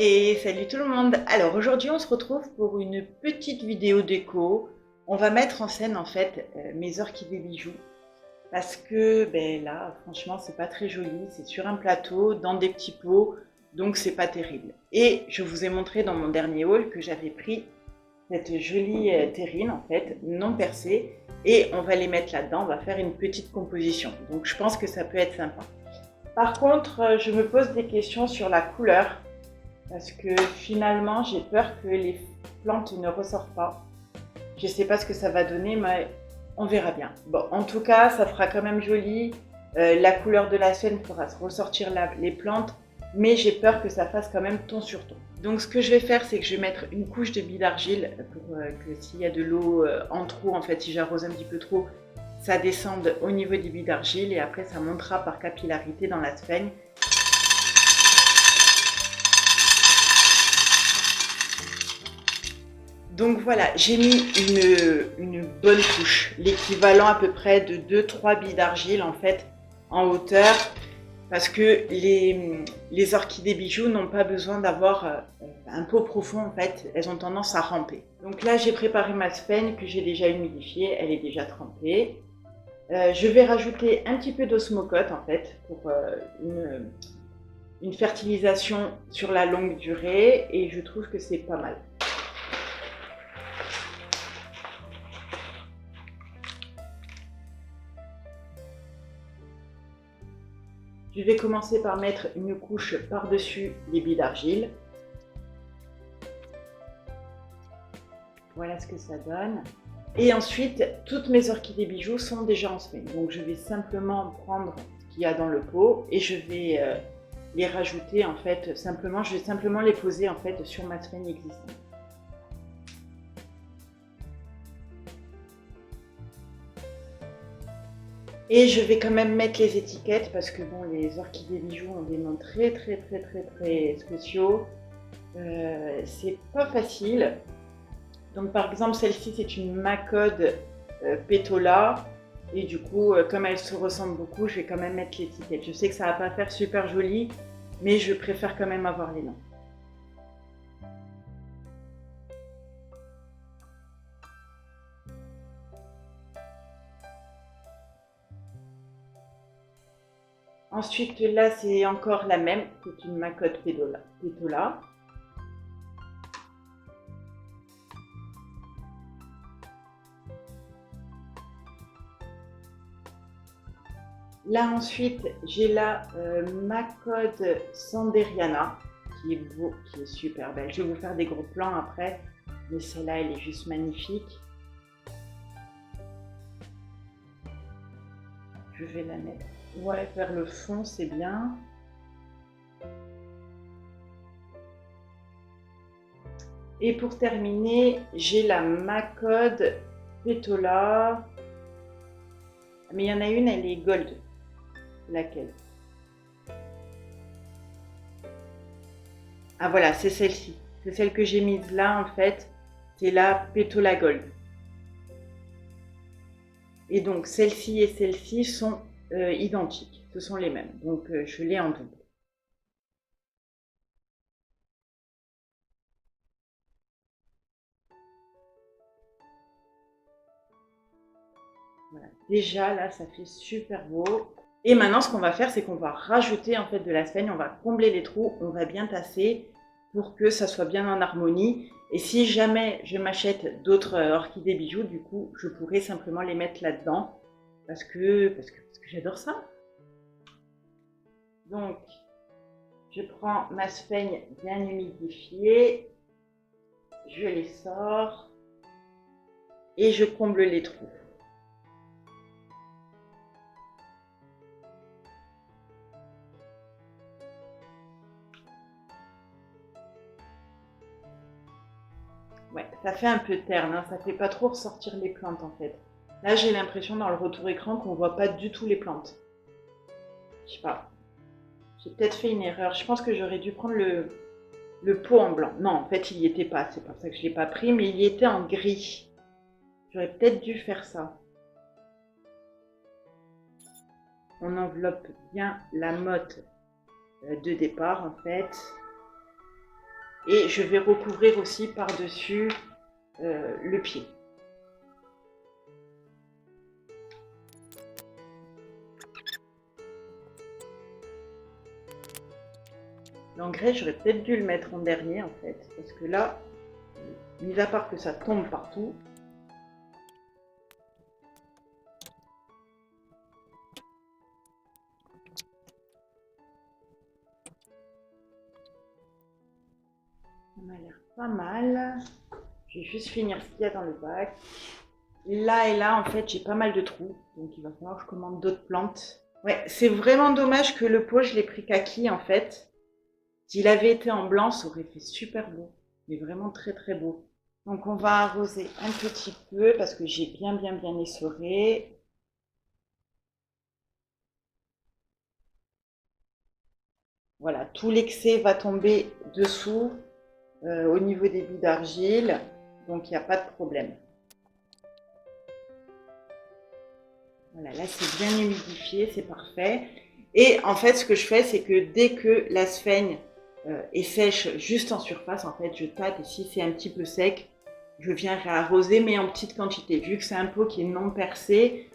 Et salut tout le monde. Alors aujourd'hui on se retrouve pour une petite vidéo déco. On va mettre en scène en fait mes orchidées bijoux parce que là franchement c'est pas très joli, c'est sur un plateau dans des petits pots donc c'est pas terrible. Et je vous ai montré dans mon dernier haul que j'avais pris cette jolie terrine en fait non percée et on va les mettre là-dedans, on va faire une petite composition. Donc je pense que ça peut être sympa. Par contre je me pose des questions sur la couleur parce que finalement j'ai peur que les plantes ne ressortent pas. Je ne sais pas ce que ça va donner, mais on verra bien. Bon, en tout cas, ça fera quand même joli. La couleur de la scène fera ressortir les plantes, mais j'ai peur que ça fasse quand même ton sur ton. Donc ce que je vais faire, c'est que je vais mettre une couche de billes d'argile pour que s'il y a de l'eau en trop, en fait, si j'arrose un petit peu trop, ça descende au niveau des billes d'argile et après ça montera par capillarité dans la sphène. Donc voilà, j'ai mis une bonne couche, l'équivalent à peu près de 2-3 billes d'argile en fait en hauteur, parce que les orchidées bijoux n'ont pas besoin d'avoir un pot profond en fait, elles ont tendance à ramper. Donc là j'ai préparé ma sphène que j'ai déjà humidifiée, elle est déjà trempée. Je vais rajouter un petit peu d'osmocote en fait pour une fertilisation sur la longue durée et je trouve que c'est pas mal. Je vais commencer par mettre une couche par-dessus les billes d'argile. Voilà ce que ça donne. Et ensuite, toutes mes orchidées bijoux sont déjà en sphène. Donc je vais simplement prendre ce qu'il y a dans le pot et je vais les rajouter en fait simplement. Je vais simplement les poser en fait sur ma sphène existante. Et je vais quand même mettre les étiquettes parce que bon, les orchidées bijoux ont des noms très spéciaux. C'est pas facile. Donc par exemple celle-ci c'est une Macode Pétola et du coup comme elles se ressemblent beaucoup je vais quand même mettre l'étiquette. Je sais que ça va pas faire super joli mais je préfère quand même avoir les noms. Ensuite là c'est encore la même, c'est une Macode Pétola. Là ensuite j'ai la Macode Sanderiana qui est beau, qui est super belle. Je vais vous faire des gros plans après, mais celle-là elle est juste magnifique. Je vais la mettre vers le fond, c'est bien. Et pour terminer, j'ai la Macode Pétola. Mais il y en a une, elle est gold. Laquelle? Ah voilà, c'est celle-ci. C'est celle que j'ai mise là en fait. C'est la Pétola Gold. Et donc celle-ci et celle-ci sont identiques. Ce sont les mêmes. Donc je l'ai en double. Voilà. Déjà là, ça fait super beau. Et maintenant, ce qu'on va faire, c'est qu'on va rajouter en fait de la sphène, on va combler les trous, on va bien tasser pour que ça soit bien en harmonie. Et si jamais je m'achète d'autres orchidées bijoux, du coup, je pourrais simplement les mettre là-dedans parce que j'adore ça. Donc, je prends ma sphène bien humidifiée, je les sors et je comble les trous. Ouais, ça fait un peu terne, hein, ça fait pas trop ressortir les plantes en fait. Là, j'ai l'impression dans le retour écran qu'on voit pas du tout les plantes. Je sais pas. J'ai peut-être fait une erreur. Je pense que j'aurais dû prendre le pot en blanc. Non, en fait, il n'y était pas. C'est pour ça que je ne l'ai pas pris, mais il y était en gris. J'aurais peut-être dû faire ça. On enveloppe bien la motte de départ, en fait. et je vais recouvrir aussi par-dessus le pied. L'engrais, j'aurais peut-être dû le mettre en dernier en fait, parce que là, mis à part que ça tombe partout, ça m'a l'air pas mal. Je vais juste finir ce qu'il y a dans le bac. Là et là, en fait, j'ai pas mal de trous, donc il va falloir que je commande d'autres plantes. Ouais, c'est vraiment dommage que le pot, je l'ai pris kaki en fait. S'il avait été en blanc, ça aurait fait super beau, mais vraiment très très beau. Donc on va arroser un petit peu parce que j'ai bien essoré. Voilà, tout l'excès va tomber dessous au niveau des billes d'argile, donc il n'y a pas de problème. Voilà, là c'est bien humidifié, c'est parfait. Et en fait, ce que je fais, c'est que dès que la sphaigne est sèche juste en surface, en fait, je tâte et si c'est un petit peu sec, je viens réarroser, mais en petite quantité. Vu que c'est un pot qui est non percé,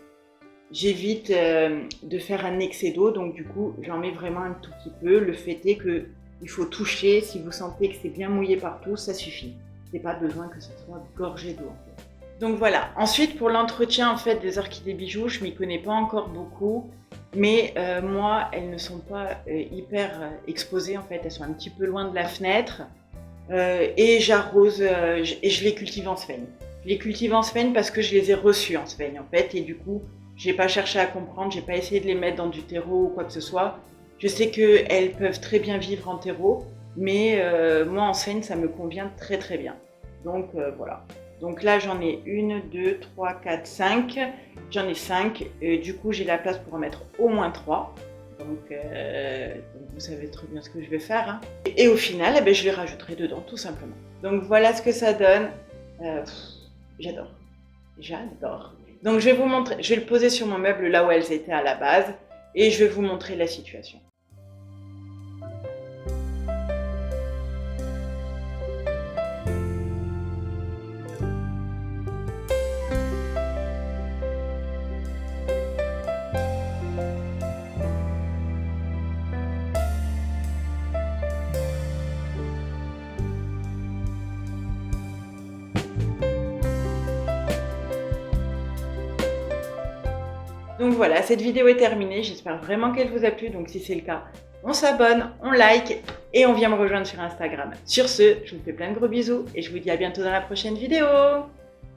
j'évite de faire un excès d'eau, donc du coup, j'en mets vraiment un tout petit peu. Le fait est qu'il faut toucher, si vous sentez que c'est bien mouillé partout, ça suffit. Il n'y a pas besoin que ça soit gorgé d'eau, en fait. Donc voilà. Ensuite, pour l'entretien en fait des orchidées bijoux, je m'y connais pas encore beaucoup, mais moi, elles ne sont pas hyper exposées en fait. Elles sont un petit peu loin de la fenêtre et j'arrose et je les cultive en sphaigne. Je les cultive en sphaigne parce que je les ai reçues en sphaigne en fait, et du coup, j'ai pas cherché à comprendre, j'ai pas essayé de les mettre dans du terreau ou quoi que ce soit. Je sais qu'elles peuvent très bien vivre en terreau, mais moi en sphaigne, ça me convient très très bien. Donc voilà. Donc là, j'en ai 1, 2, 3, 4, 5. J'en ai 5. Du coup, j'ai la place pour en mettre au moins 3. Donc vous savez très bien ce que je vais faire. Hein. Et au final, eh ben, je les rajouterai dedans, tout simplement. Donc voilà ce que ça donne. J'adore. J'adore. Donc je vais vous montrer. Je vais le poser sur mon meuble là où elles étaient à la base. Et je vais vous montrer la situation. Donc voilà, cette vidéo est terminée, j'espère vraiment qu'elle vous a plu, donc si c'est le cas, on s'abonne, on like et on vient me rejoindre sur Instagram. Sur ce, je vous fais plein de gros bisous et je vous dis à bientôt dans la prochaine vidéo.